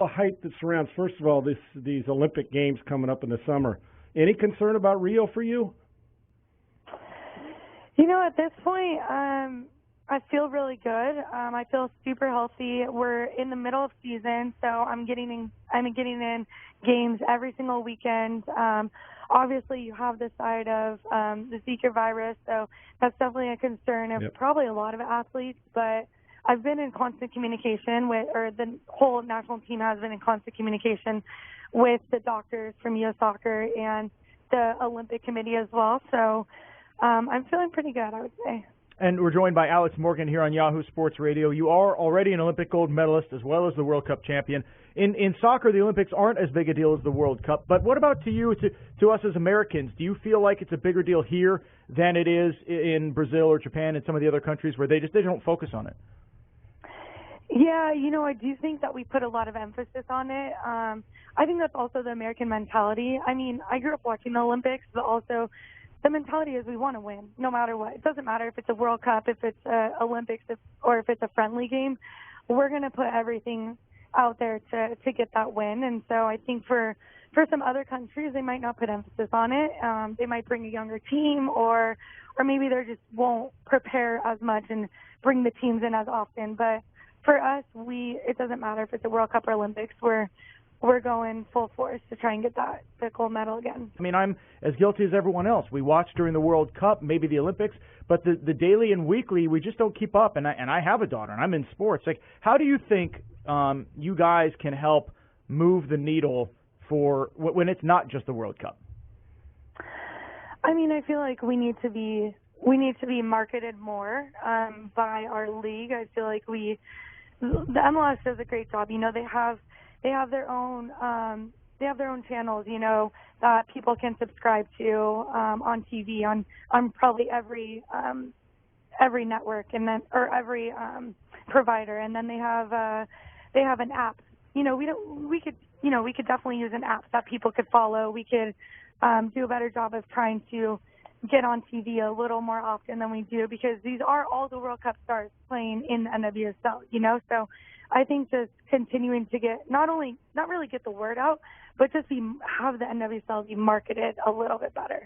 the hype that surrounds, first of all, these Olympic Games coming up in the summer. Any concern about Rio for you? You know, at this point, I feel really good. I feel super healthy. We're in the middle of season, so I'm getting in games every single weekend. Obviously, you have the side of the Zika virus, so that's definitely a concern of probably a lot of athletes. But I've been in constant communication or the whole national team has been in constant communication with the doctors from U.S. Soccer and the Olympic Committee as well. So I'm feeling pretty good, I would say. And we're joined by Alex Morgan here on Yahoo Sports Radio. You are already an Olympic gold medalist as well as the World Cup champion. In soccer, the Olympics aren't as big a deal as the World Cup. But what about to you, to us as Americans? Do you feel like it's a bigger deal here than it is in Brazil or Japan and some of the other countries where they don't focus on it? Yeah, you know, I do think that we put a lot of emphasis on it. I think that's also the American mentality. I mean, I grew up watching the Olympics, but also the mentality is we want to win no matter what. It doesn't matter if it's a World Cup, if it's Olympics, or if it's a friendly game. We're going to put everything out there to get that win. And so I think for some other countries, they might not put emphasis on it. They might bring a younger team or maybe they just won't prepare as much and bring the teams in as often. But for us, it doesn't matter if it's a World Cup or Olympics. We're going full force to try and get the gold medal again. I mean, I'm as guilty as everyone else. We watch during the World Cup, maybe the Olympics, but the daily and weekly, we just don't keep up. And I have a daughter, and I'm in sports. Like, how do you think you guys can help move the needle for when it's not just the World Cup? I mean, I feel like we need to be marketed more by our league. I feel like the MLS does a great job. You know, they have their own channels, you know, that people can subscribe to on TV on probably every network and then or every provider, and then they have an app. You know, we could definitely use an app that people could follow. We could do a better job of trying to get on TV a little more often than we do, because these are all the World Cup stars playing in the NWSL, you know. So I think just continuing to get not really get the word out, but just have the NWSL be marketed a little bit better.